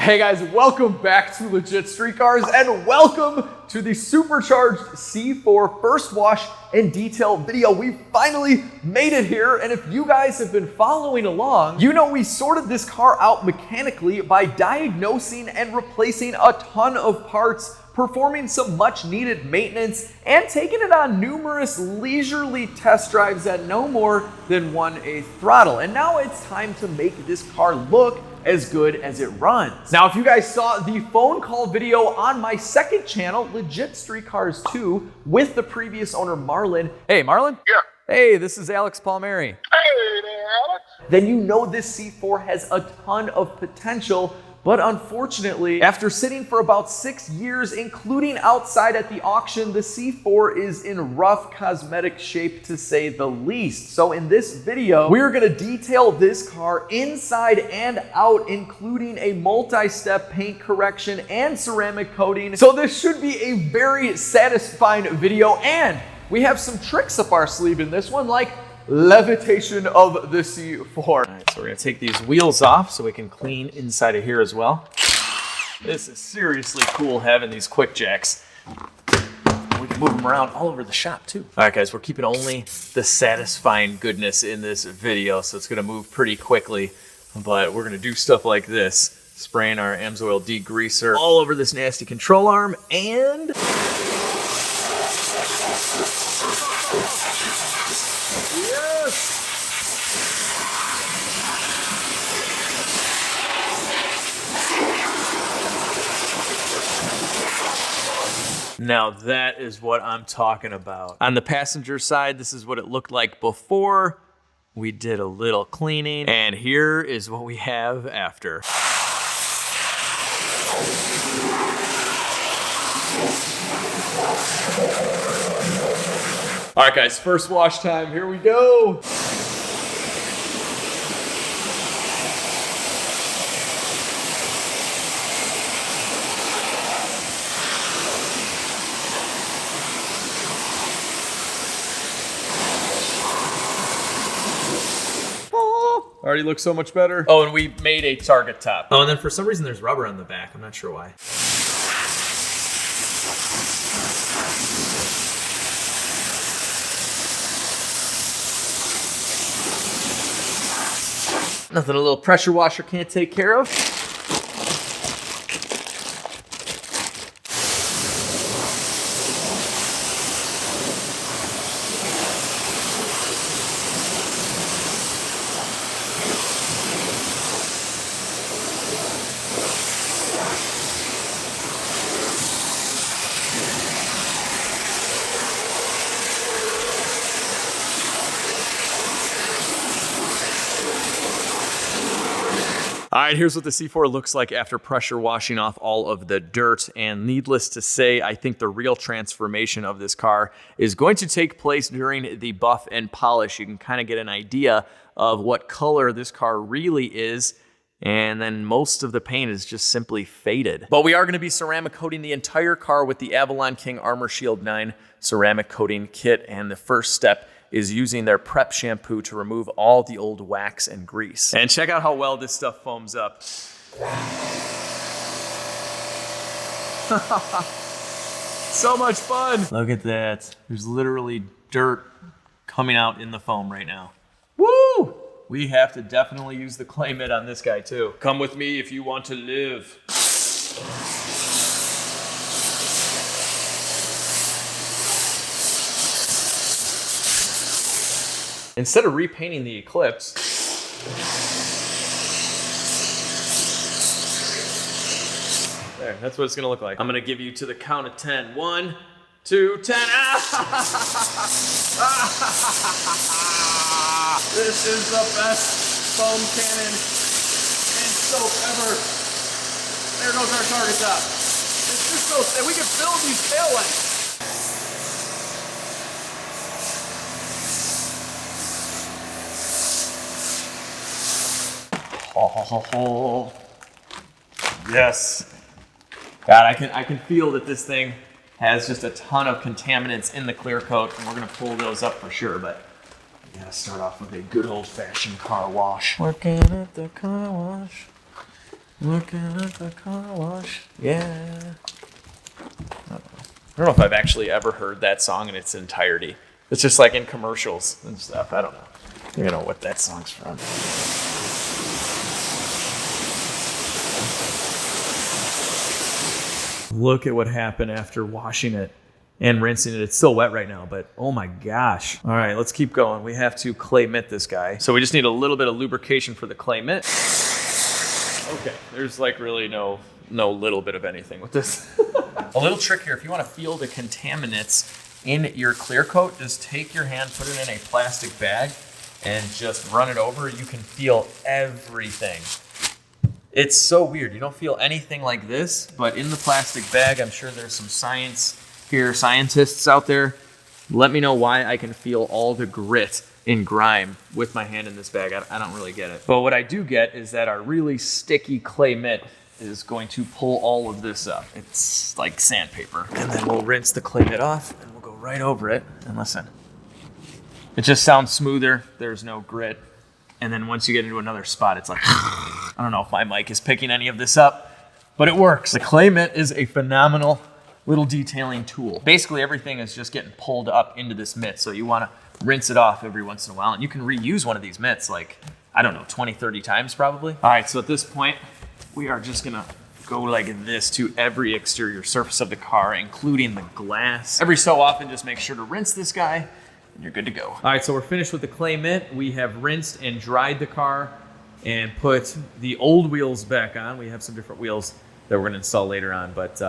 Hey guys, welcome back to LegitStreetCars and welcome to the Supercharged C4 first wash and detail video. We finally made it here, and if you guys have been following along, you know we sorted this car out mechanically by diagnosing and replacing a ton of parts, performing some much needed maintenance, and taking it on numerous leisurely test drives at no more than 1/8 throttle. And now it's time to make this car look as good as it runs. Now, if you guys saw the phone call video on my second channel, LegitStreetCars 2, with the previous owner, Marlon. Hey, Marlon? Yeah. Hey, this is Alex Palmieri. Hey there, Alex. Then you know this C4 has a ton of potential, but unfortunately, after sitting for about 6 years, including outside at the auction, the C4 is in rough cosmetic shape to say the least. So in this video, we're gonna detail this car inside and out, including a multi-step paint correction and ceramic coating. So this should be a very satisfying video, and we have some tricks up our sleeve in this one, like levitation of the C4. All right, so we're gonna take these wheels off so we can clean inside of here as well. This is seriously cool having these quick jacks. We can move them around all over the shop too. All right guys, we're keeping only the satisfying goodness in this video, so it's gonna move pretty quickly, but we're gonna do stuff like this. Spraying our AMSOIL degreaser all over this nasty control arm, and now that is what I'm talking about. On the passenger side, this is what it looked like before we did a little cleaning, and here is what we have after. All right guys, first wash time, here we go. Already looks so much better. Oh, and we made a target top. Oh, and then for some reason there's rubber on the back. I'm not sure why. Nothing a little pressure washer can't take care of. All right, here's what the C4 looks like after pressure washing off all of the dirt. And needless to say, I think the real transformation of this car is going to take place during the buff and polish. You can kind of get an idea of what color this car really is. And then most of the paint is just simply faded. But we are going to be ceramic coating the entire car with the Avalon King Armor Shield 9 ceramic coating kit. And the first step is using their prep shampoo to remove all the old wax and grease. And check out how well this stuff foams up. So much fun. Look at that. There's literally dirt coming out in the foam right now. Woo! We have to definitely use the clay mitt on this guy too. Come with me if you want to live. Instead of repainting the Eclipse, there, that's what it's gonna look like. I'm gonna give you to the count of 10. 1, 2, 10. This is the best foam cannon and soap ever. There goes our target top. It's just so, and we can fill these taillights. Oh, yes. God, I can feel that this thing has just a ton of contaminants in the clear coat, and we're gonna pull those up for sure, but we gotta start off with a good old-fashioned car wash. Working at the car wash. Looking at the car wash. Yeah. I don't know if I've actually ever heard that song in its entirety. It's just like in commercials and stuff. I don't know. You know what that song's from. Look at what happened after washing it and rinsing it. It's still wet right now, but oh my gosh. All right, let's keep going. We have to clay mitt this guy. So we just need a little bit of lubrication for the clay mitt. Okay, there's like really no little bit of anything with this. A little trick here, if you want to feel the contaminants in your clear coat, just take your hand, put it in a plastic bag, and just run it over. You can feel everything. It's so weird. You don't feel anything like this, but in the plastic bag, I'm sure there's some science here, scientists out there. Let me know why I can feel all the grit and grime with my hand in this bag. I don't really get it. But what I do get is that our really sticky clay mitt is going to pull all of this up. It's like sandpaper. And then we'll rinse the clay mitt off and we'll go right over it. And listen, it just sounds smoother. There's no grit. And then once you get into another spot, it's like, I don't know if my mic is picking any of this up, but it works. The clay mitt is a phenomenal little detailing tool. Basically everything is just getting pulled up into this mitt. So you want to rinse it off every once in a while. And you can reuse one of these mitts like, I don't know, 20, 30 times probably. All right, so at this point, we are just gonna go like this to every exterior surface of the car, including the glass. Every so often, just make sure to rinse this guy and you're good to go. All right, so we're finished with the clay mitt. We have rinsed and dried the car and put the old wheels back on. We have some different wheels that we're gonna install later on, but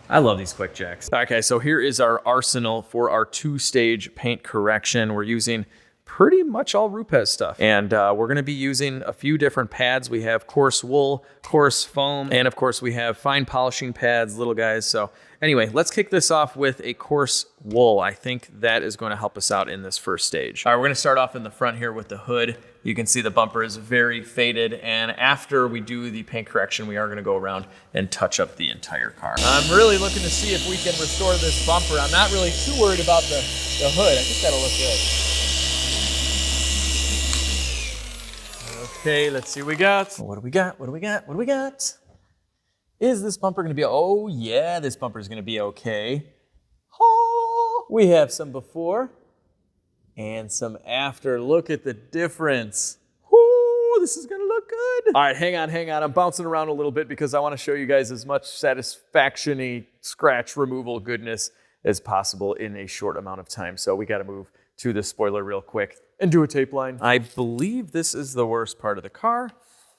I love these quick jacks. Okay, so here is our arsenal for our 2-stage paint correction. We're using pretty much all Rupes stuff. And we're gonna be using a few different pads. We have coarse wool, coarse foam, and of course we have fine polishing pads, little guys. So anyway, let's kick this off with a coarse wool. I think that is gonna help us out in this first stage. All right, we're gonna start off in the front here with the hood. You can see the bumper is very faded, and after we do the paint correction, we are gonna go around and touch up the entire car. I'm really looking to see if we can restore this bumper. I'm not really too worried about the hood. I think that'll look good. Okay, let's see what we got. What do we got? What do we got? What do we got? Is this bumper gonna be, oh yeah, this bumper is gonna be okay. Oh, we have some before and some after. Look at the difference. Whoo, this is gonna look good. All right, hang on. I'm bouncing around a little bit because I wanna show you guys as much satisfaction-y scratch removal goodness as possible in a short amount of time. So we gotta move to the spoiler real quick and do a tape line. I believe this is the worst part of the car.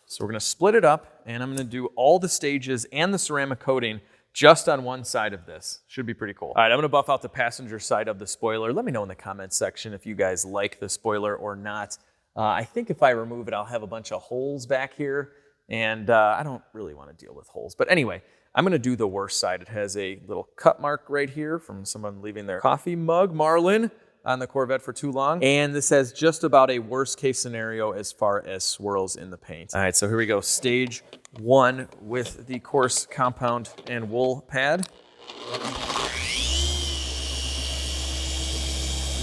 So we're gonna split it up and I'm gonna do all the stages and the ceramic coating just on one side of this. Should be pretty cool. All right, I'm gonna buff out the passenger side of the spoiler. Let me know in the comments section if you guys like the spoiler or not. I think if I remove it, I'll have a bunch of holes back here, and I don't really wanna deal with holes. But anyway, I'm gonna do the worst side. It has a little cut mark right here from someone leaving their coffee mug, Marlin, on the Corvette for too long. And this has just about a worst case scenario as far as swirls in the paint. All right, so here we go. Stage 1 with the coarse compound and wool pad.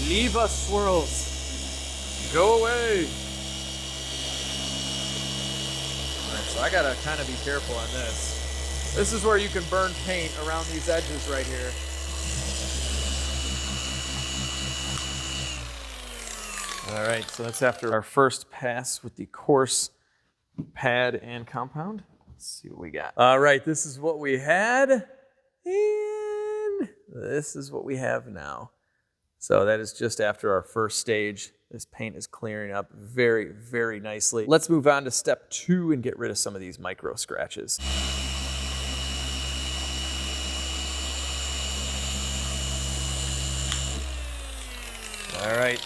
Leave us, swirls. Go away. All right, so I gotta kind of be careful on this. This is where you can burn paint around these edges right here. All right, so that's after our first pass with the coarse pad and compound. Let's see what we got. All right, this is what we had, and this is what we have now. So that is just after our first stage. This paint is clearing up very, very nicely. Let's move on to step 2 and get rid of some of these micro scratches. All right.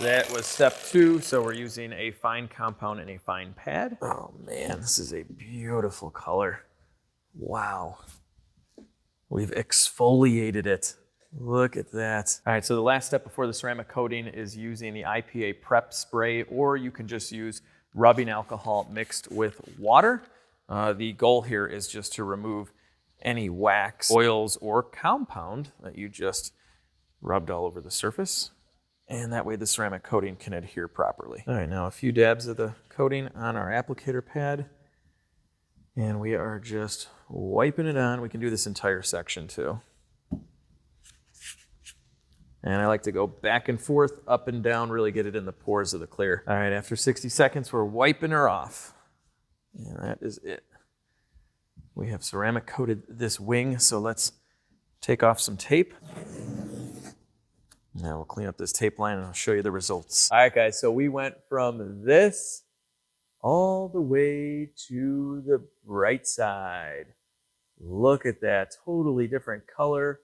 That was step 2, so we're using a fine compound and a fine pad. Oh man, this is a beautiful color. Wow. We've exfoliated it. Look at that. All right, so the last step before the ceramic coating is using the IPA prep spray, or you can just use rubbing alcohol mixed with water. The goal here is just to remove any wax, oils, or compound that you just rubbed all over the surface. And that way the ceramic coating can adhere properly. All right, now a few dabs of the coating on our applicator pad. And we are just wiping it on. We can do this entire section too. And I like to go back and forth, up and down, really get it in the pores of the clear. All right, after 60 seconds, we're wiping her off. And that is it. We have ceramic coated this wing, so let's take off some tape. Now we'll clean up this tape line and I'll show you the results. All right, guys, so we went from this all the way to the right side. Look at that, totally different color.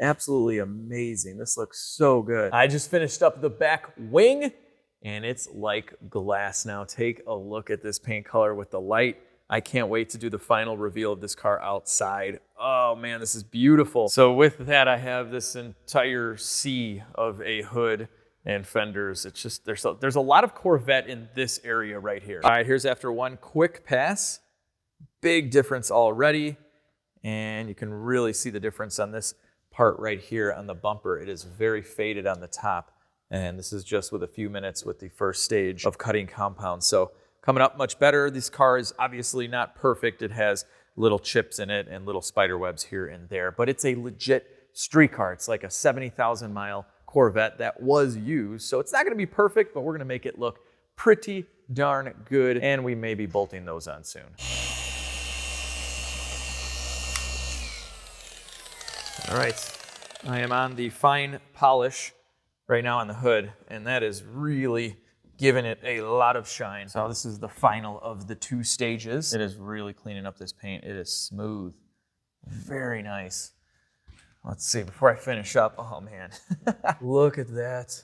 Absolutely amazing. This looks so good. I just finished up the back wing and it's like glass now. Take a look at this paint color with the light. I can't wait to do the final reveal of this car outside. Oh man, this is beautiful. So with that, I have this entire sea of a hood and fenders. It's just, there's a lot of Corvette in this area right here. All right, here's after one quick pass. Big difference already. And you can really see the difference on this part right here on the bumper. It is very faded on the top. And this is just with a few minutes with the first stage of cutting compound. So coming up much better. This car is obviously not perfect. It has little chips in it and little spider webs here and there, but it's a legit street car. It's like a 70,000 mile Corvette that was used. So it's not gonna be perfect, but we're gonna make it look pretty darn good. And we may be bolting those on soon. All right, I am on the fine polish right now on the hood, and that is really giving it a lot of shine. So this is the final of the 2 stages. It is really cleaning up this paint. It is smooth, very nice. Let's see, before I finish up, oh man, look at that.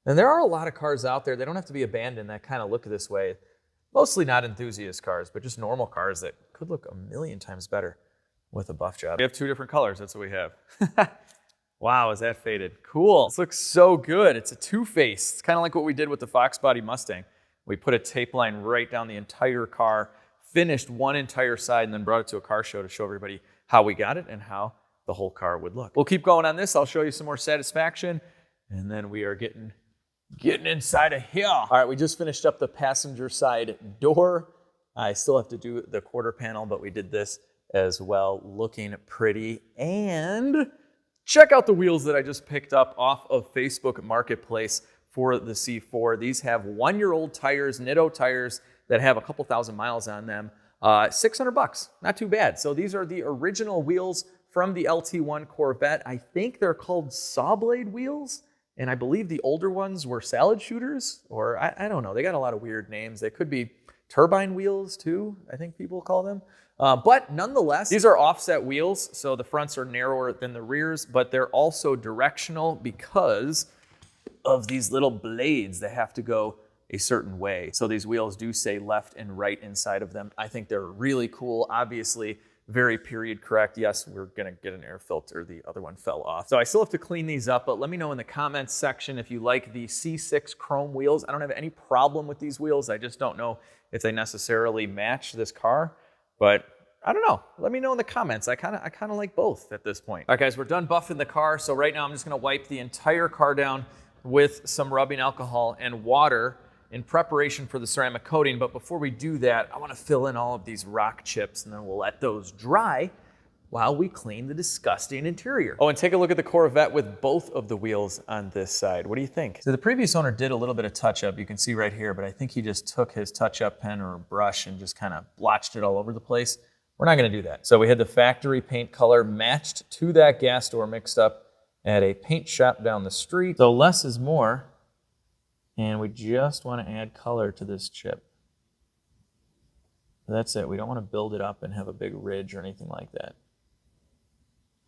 And there are a lot of cars out there, they don't have to be abandoned, that kind of look this way. Mostly not enthusiast cars, but just normal cars that could look a million times better with a buff job. We have 2 different colors, that's what we have. Wow, is that faded? Cool. This looks so good. It's a 2-face. It's kind of like what we did with the Fox Body Mustang. We put a tape line right down the entire car, finished one entire side, and then brought it to a car show to show everybody how we got it and how the whole car would look. We'll keep going on this. I'll show you some more satisfaction, and then we are getting inside of here. All right, we just finished up the passenger side door. I still have to do the quarter panel, but we did this as well, looking pretty. And check out the wheels that I just picked up off of Facebook Marketplace for the C4. These have 1-year-old tires, Nitto tires that have a couple thousand miles on them. 600 bucks, not too bad. So these are the original wheels from the LT1 Corvette. I think they're called saw blade wheels, and I believe the older ones were salad shooters, or I don't know. They got a lot of weird names. They could be turbine wheels too, I think people call them. But nonetheless, these are offset wheels, so the fronts are narrower than the rears, but they're also directional because of these little blades that have to go a certain way. So these wheels do say left and right inside of them. I think they're really cool. Obviously, very period correct. Yes, we're gonna get an air filter. The other one fell off. So I still have to clean these up, but let me know in the comments section if you like the C6 chrome wheels. I don't have any problem with these wheels. I just don't know if they necessarily match this car. But I don't know. Let me know in the comments. I kind of like both at this point. All right, guys, we're done buffing the car. So right now I'm just going to wipe the entire car down with some rubbing alcohol and water in preparation for the ceramic coating. But before we do that, I want to fill in all of these rock chips, and then we'll let those dry while we clean the disgusting interior. Oh, and take a look at the Corvette with both of the wheels on this side. What do you think? So the previous owner did a little bit of touch-up. You can see right here, but I think he just took his touch-up pen or brush and just kind of blotched it all over the place. We're not gonna do that. So we had the factory paint color matched to that gas door mixed up at a paint shop down the street. So less is more, and we just wanna add color to this chip. That's it. We don't wanna build it up and have a big ridge or anything like that.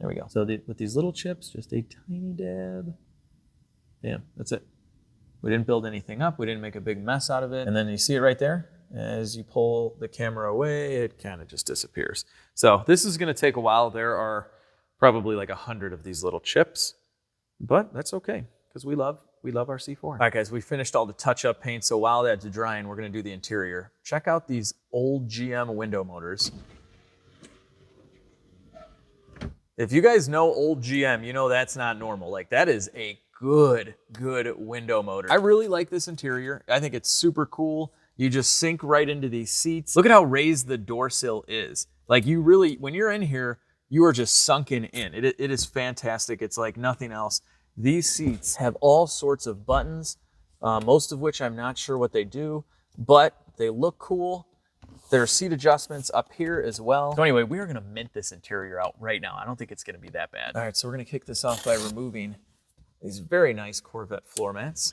There we go. So with these little chips, just a tiny dab. Damn, that's it. We didn't build anything up. We didn't make a big mess out of it. And then you see it right there? As you pull the camera away, it kind of just disappears. So this is gonna take a while. There are probably like 100 of these little chips, but that's okay, because we love our C4. All right, guys, we finished all the touch-up paint, so while that's drying, we're gonna do the interior. Check out these old GM window motors. If you guys know old GM, you know that's not normal. Like, that is a good window motor. I really like this interior. I think it's super cool. You just sink right into these seats. Look at how raised the door sill is. Like you really, when you're in here, you are just sunken in. It is fantastic. It's like nothing else. These seats have all sorts of buttons, most of which I'm not sure what they do, but they look cool. There are seat adjustments up here as well. So anyway, we are gonna mint this interior out right now. I don't think it's gonna be that bad. All right, so we're gonna kick this off by removing these very nice Corvette floor mats.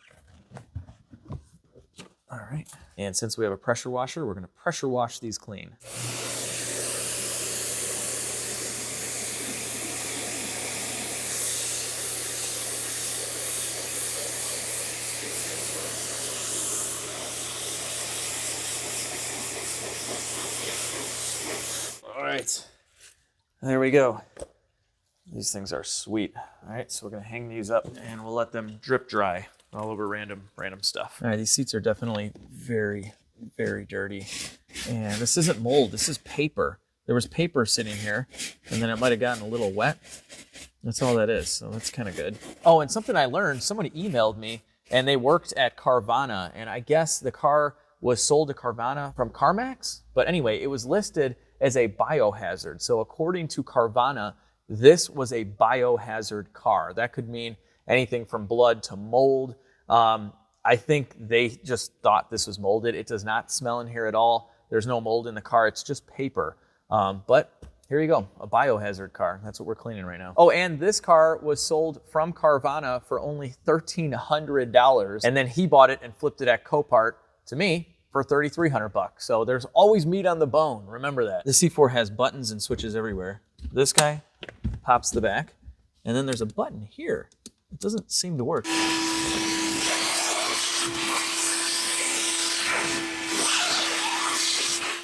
All right, and since we have a pressure washer, we're gonna pressure wash these clean. All right, there we go. These things are sweet. All right, so we're gonna hang these up and we'll let them drip dry all over random stuff. All right, these seats are definitely very, very dirty. And this isn't mold, this is paper. There was paper sitting here and then it might've gotten a little wet. That's all that is, so that's kind of good. Oh, and something I learned, someone emailed me and they worked at Carvana, and I guess the car was sold to Carvana from CarMax. But anyway, it was listed as a biohazard. So according to Carvana, this was a biohazard car. That could mean anything from blood to mold. I think they just thought this was molded. It does not smell in here at all. There's no mold in the car. It's just paper. But here you go, a biohazard car. That's what we're cleaning right now. Oh, and this car was sold from Carvana for only $1,300. And then he bought it and flipped it at Copart to me for $3,300. So there's always meat on the bone. Remember that. The C4 has buttons and switches everywhere. This guy pops the back, and then there's a button here. It doesn't seem to work.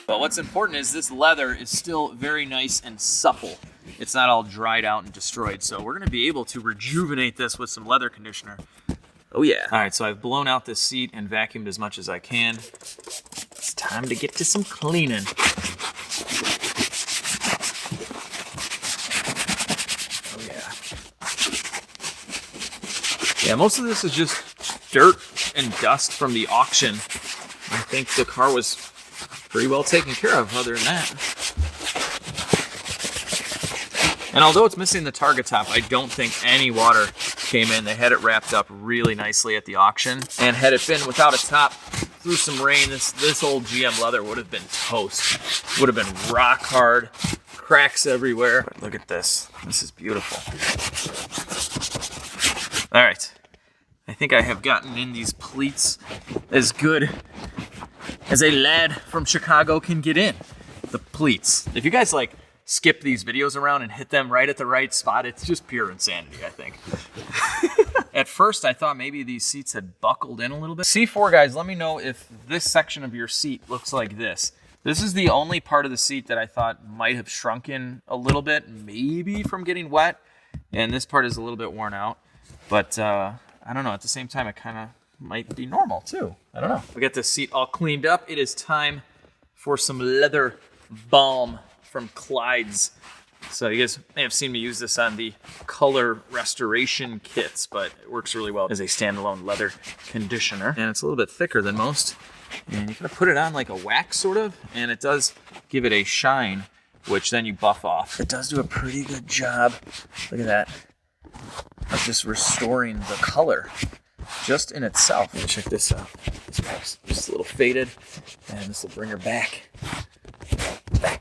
But what's important is this leather is still very nice and supple. It's not all dried out and destroyed. So we're gonna be able to rejuvenate this with some leather conditioner. Oh yeah. All right, so I've blown out this seat and vacuumed as much as I can. It's time to get to some cleaning. Oh yeah. Yeah, most of this is just dirt and dust from the auction. I think the car was pretty well taken care of other than that. And although it's missing the target top, I don't think any water came in. They had it wrapped up really nicely at the auction. And had it been without a top, through some rain, this old GM leather would have been toast. Would have been rock hard, cracks everywhere. But look at this. This is beautiful. All right. I think I have gotten in these pleats as good as a lad from Chicago can get in. The pleats. If you guys like skip these videos around and hit them right at the right spot, it's just pure insanity, I think. At first, I thought maybe these seats had buckled in a little bit. C4 guys, let me know if this section of your seat looks like this. This is the only part of the seat that I thought might have shrunken a little bit, maybe from getting wet. And this part is a little bit worn out. But I don't know, at the same time, it kind of might be normal too. I don't know. We got this seat all cleaned up. It is time for some leather balm from Clyde's. So you guys may have seen me use this on the color restoration kits, but it works really well as a standalone leather conditioner. And it's a little bit thicker than most. And you kind of put it on like a wax sort of, and it does give it a shine, which then you buff off. It does do a pretty good job. Look at that. Of just restoring the color just in itself. Let me check this out. This guy's just a little faded, and this will bring her back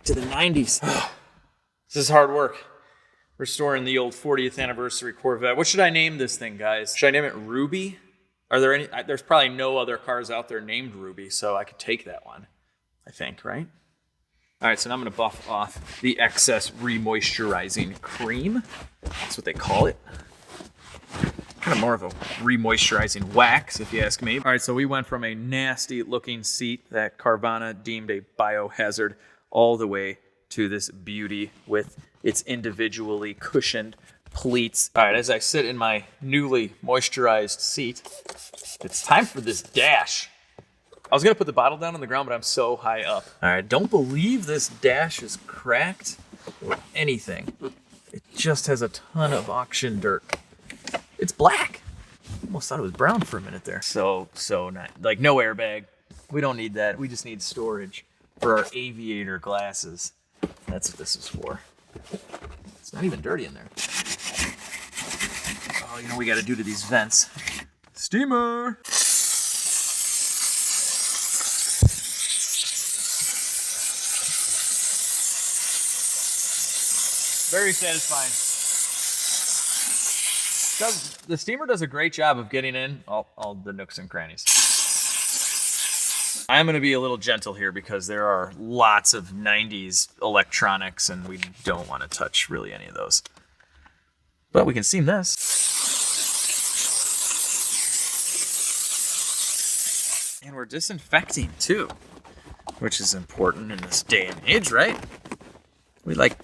to the 90s. This is hard work. Restoring the old 40th anniversary Corvette. What should I name this thing, guys? Should I name it Ruby? Are there any? There's probably no other cars out there named Ruby, so I could take that one, I think, right? All right, so now I'm gonna buff off the excess remoisturizing cream. That's what they call it. Kind of more of a remoisturizing wax, if you ask me. All right, so we went from a nasty looking seat that Carvana deemed a biohazard all the way to this beauty with its individually cushioned pleats. All right, as I sit in my newly moisturized seat, it's time for this dash. I was gonna put the bottle down on the ground, but I'm so high up. All right, don't believe this dash is cracked or anything. It just has a ton of auction dirt. It's black. Almost thought it was brown for a minute there. So not, like no airbag, We don't need that. We just need storage for our aviator glasses. That's what this is for. It's not even dirty in there. Oh, you know what we got to do to these vents? Steamer! Very satisfying. The steamer does a great job of getting in all the nooks and crannies. I'm going to be a little gentle here because there are lots of 90s electronics and we don't want to touch really any of those. But we can steam this. And we're disinfecting too, which is important in this day and age, right? We like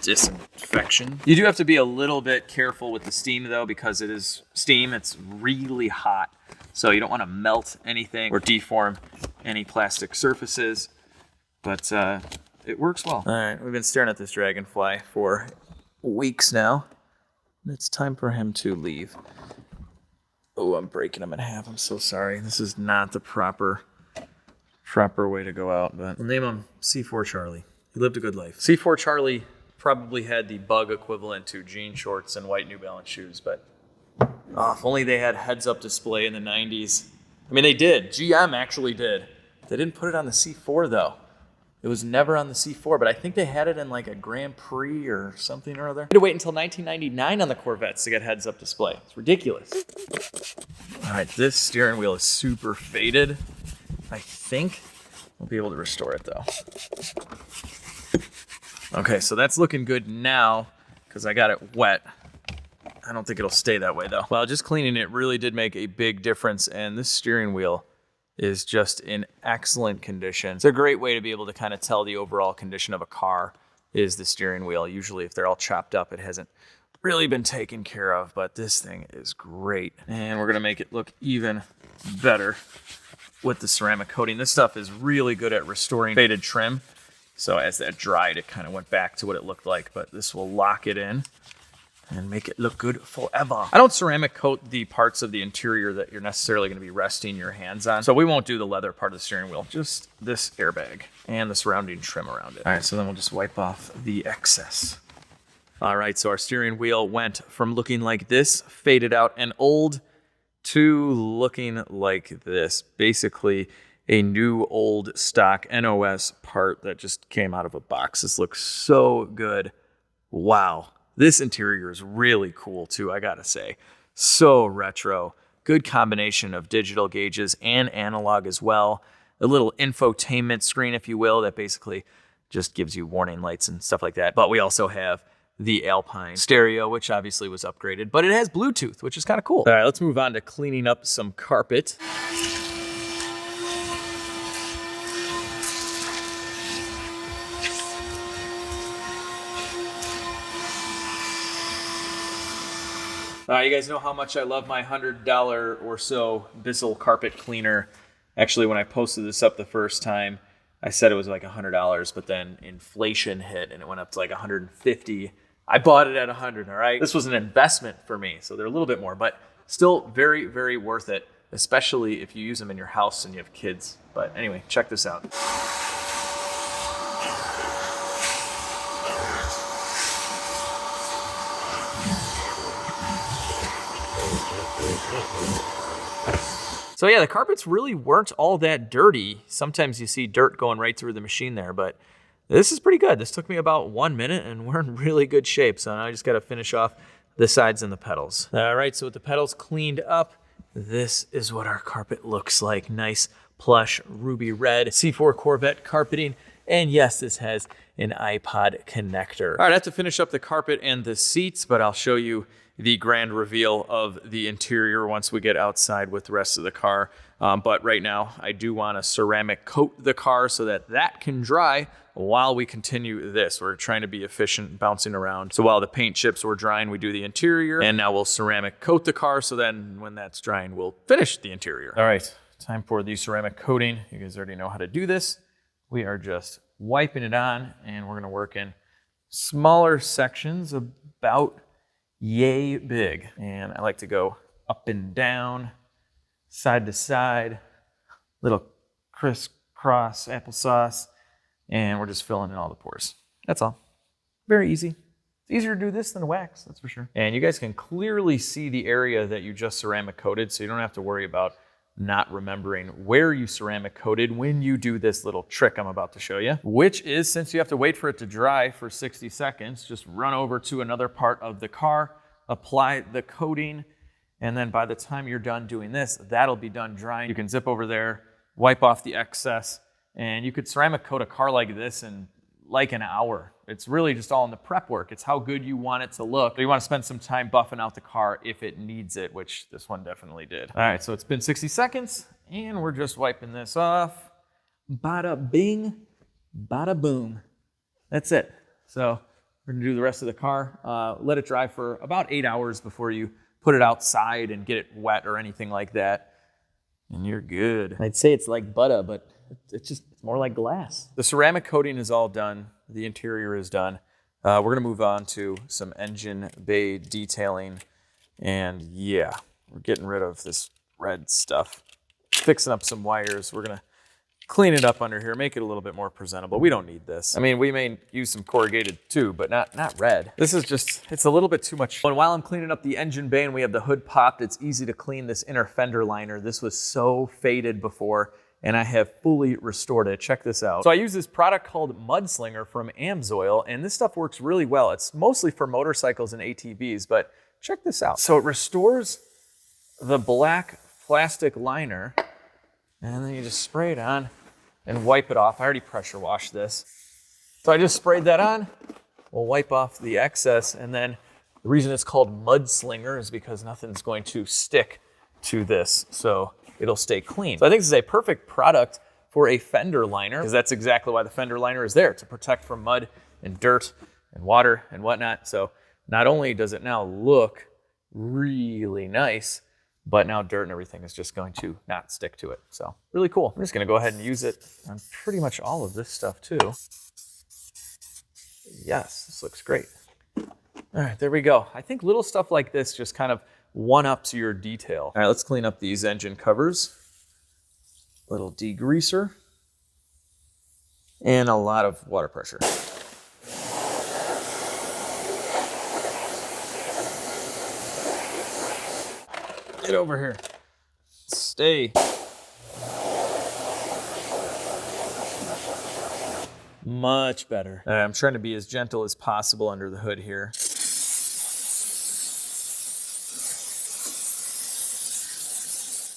disinfection. You do have to be a little bit careful with the steam though, because it is steam, it's really hot. So you don't want to melt anything or deform any plastic surfaces, but it works well. All right, we've been staring at this dragonfly for weeks now. It's time for him to leave. Oh, I'm breaking him in half. I'm so sorry. This is not the proper way to go out, but we'll name him C4 Charlie. He lived a good life. C4 Charlie probably had the bug equivalent to jean shorts and white New Balance shoes, but if only they had heads-up display in the 90s. I mean, they did. GM actually did. They didn't put it on the C4, though. It was never on the C4, but I think they had it in like a Grand Prix or something or other. You had to wait until 1999 on the Corvettes to get heads-up display. It's ridiculous. All right, this steering wheel is super faded. I think we'll be able to restore it, though. Okay, so that's looking good now because I got it wet. I don't think it'll stay that way, though. Well, just cleaning it really did make a big difference, and this steering wheel is just in excellent condition. It's a great way to be able to kind of tell the overall condition of a car is the steering wheel. Usually if they're all chopped up, it hasn't really been taken care of, but this thing is great. And we're gonna make it look even better with the ceramic coating. This stuff is really good at restoring faded trim. So as that dried, it kind of went back to what it looked like, but this will lock it in and make it look good forever. I don't ceramic coat the parts of the interior that you're necessarily going to be resting your hands on. So we won't do the leather part of the steering wheel, just this airbag and the surrounding trim around it. All right, so then we'll just wipe off the excess. All right, so our steering wheel went from looking like this, faded out and old, to looking like this. Basically a new old stock NOS part that just came out of a box. This looks so good. Wow. This interior is really cool too, I gotta say. So retro. Good combination of digital gauges and analog as well. A little infotainment screen, if you will, that basically just gives you warning lights and stuff like that. But we also have the Alpine stereo, which obviously was upgraded, but it has Bluetooth, which is kind of cool. All right, let's move on to cleaning up some carpet. You guys know how much I love my $100 or so Bissell carpet cleaner. Actually, when I posted this up the first time, I said it was like $100, but then inflation hit and it went up to like $150. I bought it at $100, all right? This was an investment for me, so they're a little bit more, but still very, very worth it, especially if you use them in your house and you have kids. But anyway, check this out. So yeah, the carpets really weren't all that dirty. Sometimes you see dirt going right through the machine there, but this is pretty good. This took me about 1 minute and we're in really good shape. So now I just got to finish off the sides and the pedals. All right, so with the pedals cleaned up, this is what our carpet looks like. Nice plush ruby red C4 Corvette carpeting. And yes, this has an iPod connector. All right, I have to finish up the carpet and the seats, but I'll show you the grand reveal of the interior once we get outside with the rest of the car. But right now, I do want to ceramic coat the car so that that can dry while we continue this. We're trying to be efficient, bouncing around. So while the paint chips were drying, we do the interior, and now we'll ceramic coat the car, so then when that's drying, we'll finish the interior. All right, time for the ceramic coating. You guys already know how to do this. We are just wiping it on, and we're gonna work in smaller sections, about yay big. And I like to go up and down, side to side, little crisscross applesauce, and we're just filling in all the pores. That's all. Very easy. It's easier to do this than wax, that's for sure. And you guys can clearly see the area that you just ceramic coated, so you don't have to worry about not remembering where you ceramic coated when you do this little trick I'm about to show you, which is, since you have to wait for it to dry for 60 seconds, just run over to another part of the car, apply the coating, and then by the time you're done doing this, that'll be done drying. You can zip over there, wipe off the excess, and you could ceramic coat a car like this in like an hour. It's really just all in the prep work. It's how good you want it to look. You want to spend some time buffing out the car if it needs it, which this one definitely did. All right, so it's been 60 seconds, and we're just wiping this off. Bada bing, bada boom. That's it. So we're gonna do the rest of the car. Let it dry for about 8 hours before you put it outside and get it wet or anything like that, and you're good. I'd say it's like butter, but it's more like glass. The ceramic coating is all done. The interior is done. We're gonna move on to some engine bay detailing, and yeah, we're getting rid of this red stuff, fixing up some wires. We're gonna clean it up under here, make it a little bit more presentable. We don't need this. I mean, we may use some corrugated too, but not red. This is just, it's a little bit too much. And while I'm cleaning up the engine bay and we have the hood popped, it's easy to clean this inner fender liner. This was so faded before, and I have fully restored it. Check this out. So I use this product called Mudslinger from Amsoil, and this stuff works really well. It's mostly for motorcycles and ATVs, but check this out. So it restores the black plastic liner, and then you just spray it on and wipe it off. I already pressure washed this. So I just sprayed that on. We'll wipe off the excess, and then the reason it's called Mudslinger is because nothing's going to stick to this, so it'll stay clean. So I think this is a perfect product for a fender liner, because that's exactly why the fender liner is there, to protect from mud and dirt and water and whatnot. So not only does it now look really nice, but now dirt and everything is just going to not stick to it. So really cool. I'm just gonna go ahead and use it on pretty much all of this stuff too. Yes, this looks great. All right, there we go. I think little stuff like this just kind of one-ups your detail. All right, let's clean up these engine covers. Little degreaser and a lot of water pressure. Get over here. Stay. Much better. I'm trying to be as gentle as possible under the hood here.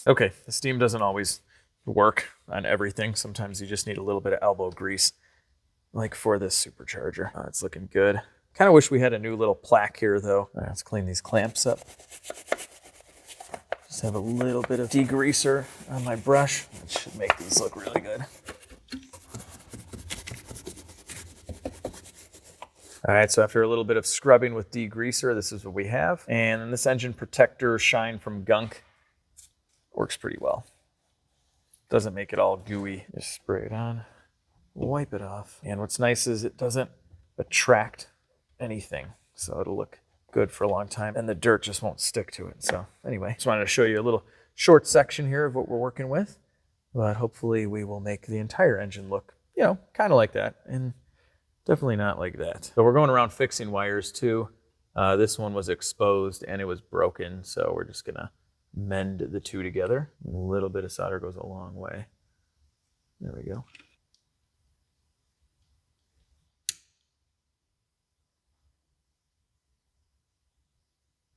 Okay, the steam doesn't always work on everything. Sometimes you just need a little bit of elbow grease, like for this supercharger. Oh, it's looking good. Kind of wish we had a new little plaque here though. All right, let's clean these clamps up. Just have a little bit of degreaser on my brush. It should make these look really good. All right, so after a little bit of scrubbing with degreaser, this is what we have. And then this engine protector shine from gunk works pretty well. Doesn't make it all gooey. Just spray it on, wipe it off. And what's nice is it doesn't attract anything, so it'll look good for a long time, and the dirt just won't stick to it. So anyway, just wanted to show you a little short section here of what we're working with, but hopefully we will make the entire engine look, you know, kind of like that, and definitely not like that. So we're going around fixing wires too. This one was exposed and it was broken, so we're just gonna mend the two together. A little bit of solder goes a long way. There we go.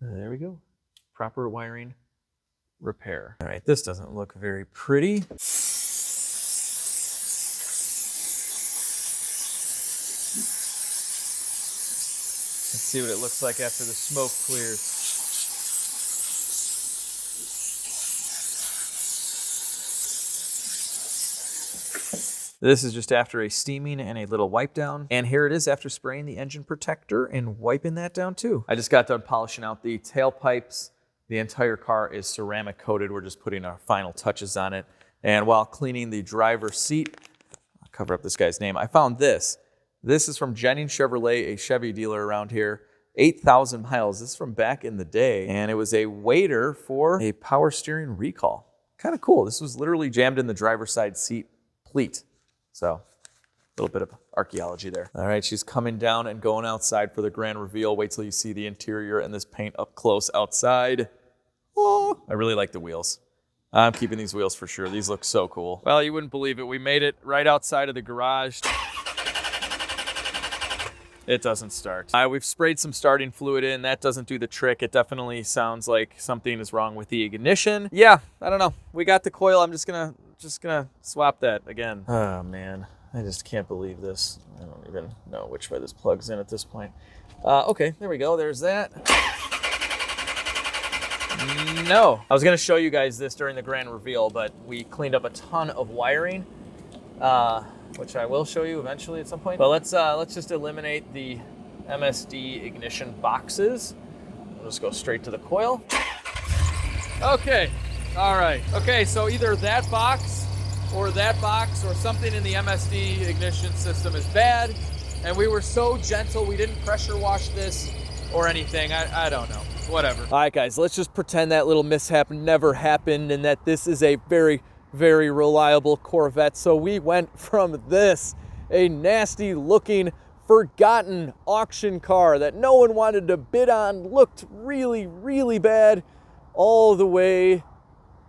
There we go. Proper wiring repair. All right, this doesn't look very pretty. Let's see what it looks like after the smoke clears. This is just after a steaming and a little wipe down. And here it is after spraying the engine protector and wiping that down too. I just got done polishing out the tailpipes. The entire car is ceramic coated. We're just putting our final touches on it. And while cleaning the driver's seat, I'll cover up this guy's name. I found this. This is from Jennings Chevrolet, a Chevy dealer around here. 8,000 miles. This is from back in the day. And it was a waiter for a power steering recall. kind of cool. This was literally jammed in the driver's side seat pleat. So a little bit of archaeology there. All right, she's coming down and going outside for the grand reveal. Wait till you see the interior and this paint up close outside. Oh, I really like the wheels. I'm keeping these wheels for sure. These look so cool. Well, you wouldn't believe it. We made it right outside of the garage. It doesn't start. We've sprayed some starting fluid in. That doesn't do the trick. It definitely sounds like something is wrong with the ignition. Yeah, I don't know. We got the coil. I'm just gonna swap that again. Oh man, I just can't believe this. I don't even know which way this plugs in at this point. Okay, there we go. There's that. No, I was gonna show you guys this during the grand reveal, but we cleaned up a ton of wiring, which I will show you eventually at some point. But let's just eliminate the MSD ignition boxes. We'll just go straight to the coil. Okay, all right. Okay, so either that box or something in the MSD ignition system is bad, and we were so gentle, we didn't pressure wash this or anything. I don't know. Whatever. All right, guys, let's just pretend that little mishap never happened and that this is a very, very reliable Corvette. So we went from this, a nasty looking, forgotten auction car that no one wanted to bid on, looked really, really bad, all the way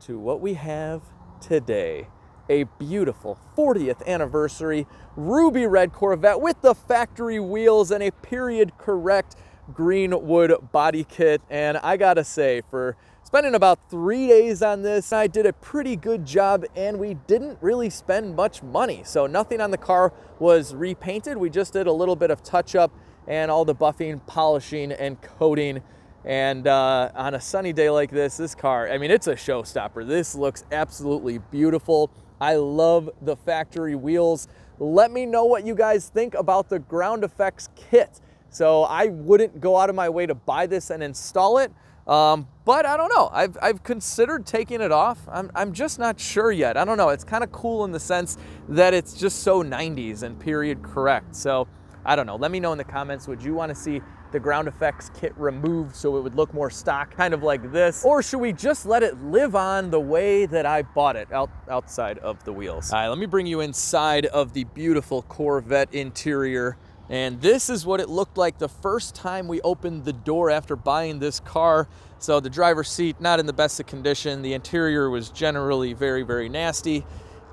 to what we have today. A beautiful 40th anniversary ruby red Corvette with the factory wheels and a period correct green wood body kit. And I gotta say, for spending about 3 days on this, I did a pretty good job, and we didn't really spend much money. So nothing on the car was repainted. We just did a little bit of touch up and all the buffing, polishing, and coating. And on a sunny day like this car, I mean, it's a showstopper. This looks absolutely beautiful. I love the factory wheels. Let me know what you guys think about the ground effects kit. So I wouldn't go out of my way to buy this and install it, but I don't know. I've considered taking it off. I'm just not sure yet. I don't know. It's kind of cool in the sense that it's just so 90s and period correct. So I don't know. Let me know in the comments. Would you want to see the ground effects kit removed so it would look more stock, kind of like this? Or should we just let it live on the way that I bought it, outside of the wheels? All right, let me bring you inside of the beautiful Corvette interior. And this is what it looked like the first time we opened the door after buying this car. So the driver's seat, not in the best of condition. The interior was generally very, very nasty.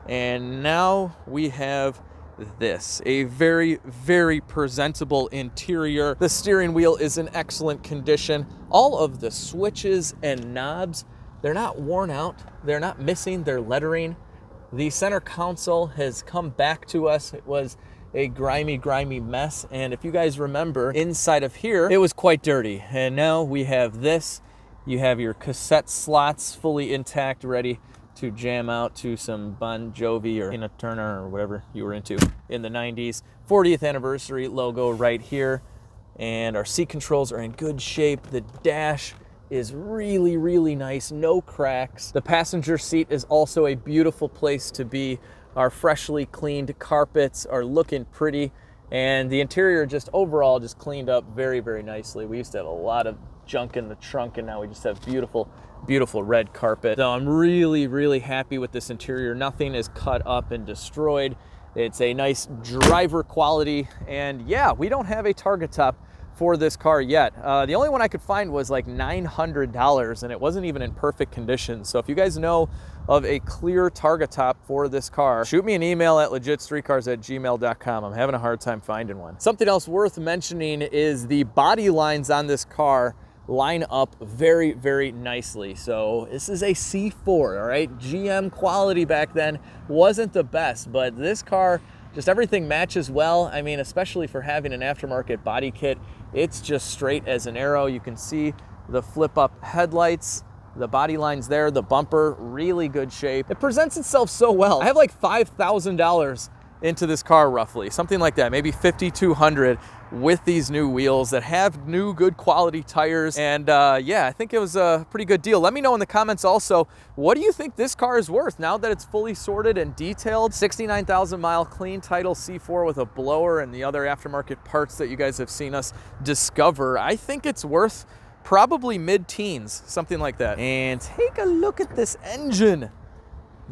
And now we have this, a very, very presentable interior. The steering wheel is in excellent condition. All of the switches and knobs, they're not worn out. They're not missing their lettering. The center console has come back to us. It was a grimy mess, and if you guys remember, inside of here it was quite dirty, and now we have this. You have your cassette slots fully intact, ready to jam out to some Bon Jovi or Tina Turner or whatever you were into in the 90s. 40th anniversary logo right here, and our seat controls are in good shape. The dash is really, really nice, no cracks. The passenger seat is also a beautiful place to be. Our freshly cleaned carpets are looking pretty, and the interior just overall just cleaned up very, very nicely. We used to have a lot of junk in the trunk, and now we just have beautiful, beautiful red carpet. So I'm really, really happy with this interior. Nothing is cut up and destroyed. It's a nice driver quality, and yeah, we don't have a target top for this car yet. The only one I could find was like $900, and it wasn't even in perfect condition. So if you guys know of a clear target top for this car, shoot me an email at legitstreetcars@gmail.com. I'm having a hard time finding one. Something else worth mentioning is the body lines on this car line up very, very nicely. So this is a C4, all right? GM quality back then wasn't the best, but this car, just everything matches well. I mean, especially for having an aftermarket body kit, it's just straight as an arrow. You can see the flip up headlights, the body lines there, the bumper, really good shape. It presents itself so well. I have like $5,000 into this car roughly, something like that, maybe $5,200 with these new wheels that have new good quality tires. And yeah, I think it was a pretty good deal. Let me know in the comments also, what do you think this car is worth now that it's fully sorted and detailed? 69,000 mile clean title C4 with a blower and the other aftermarket parts that you guys have seen us discover. I think it's worth probably mid-teens, something like that. And take a look at this engine.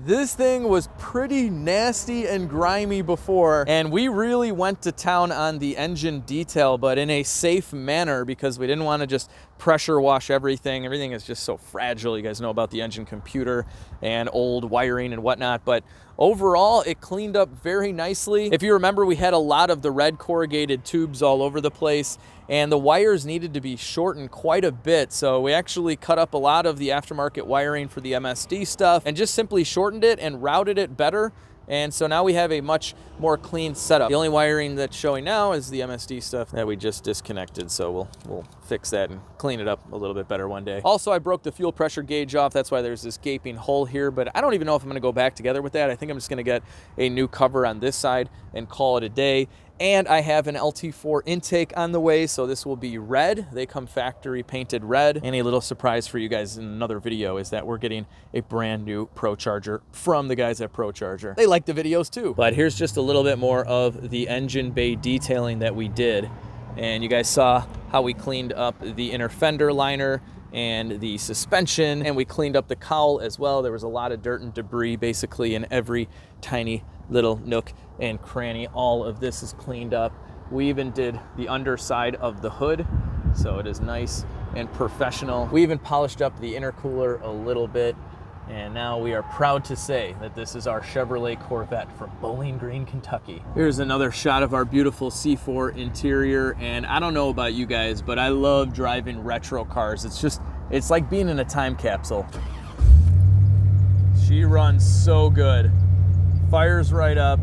This thing was pretty nasty and grimy before, and we really went to town on the engine detail, but in a safe manner because we didn't want to just pressure wash everything. Everything is just so fragile. You guys know about the engine computer and old wiring and whatnot, but overall it cleaned up very nicely. If you remember, we had a lot of the red corrugated tubes all over the place, and the wires needed to be shortened quite a bit, so we actually cut up a lot of the aftermarket wiring for the MSD stuff and just simply shortened it and routed it better. And so now we have a much more clean setup. The only wiring that's showing now is the MSD stuff that we just disconnected, so we'll fix that and clean it up a little bit better one day. Also, I broke the fuel pressure gauge off. That's why there's this gaping hole here, but I don't even know if I'm gonna go back together with that. I think I'm just gonna get a new cover on this side and call it a day. And I have an LT4 intake on the way, so this will be red. They come factory painted red. And a little surprise for you guys in another video is that we're getting a brand new Pro Charger from the guys at Pro Charger. They like the videos too. But here's just a little bit more of the engine bay detailing that we did. And you guys saw how we cleaned up the inner fender liner and the suspension, and we cleaned up the cowl as well. There was a lot of dirt and debris basically in every tiny little nook and cranny. All of this is cleaned up. We even did the underside of the hood, so it is nice and professional. We even polished up the intercooler a little bit, and now we are proud to say that this is our Chevrolet Corvette from Bowling Green, Kentucky. Here's another shot of our beautiful C4 interior, and I don't know about you guys, but I love driving retro cars. It's like being in a time capsule. She runs so good. Fires right up.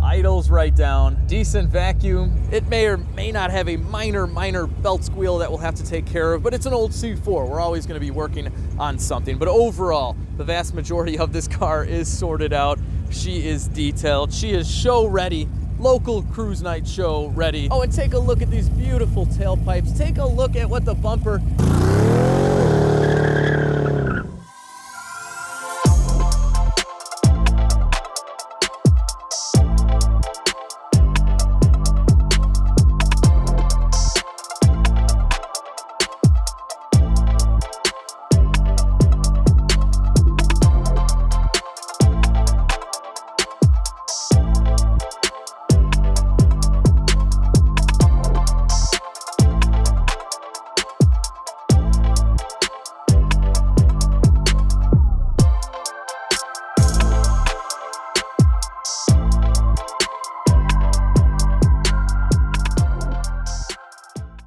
Idles right down. Decent vacuum. It may or may not have a minor belt squeal that we'll have to take care of, but it's an old C4. We're always going to be working on something. But overall, the vast majority of this car is sorted out. She is detailed. She is show ready. Local cruise night show ready. Oh, and take a look at these beautiful tailpipes. Take a look at what the bumper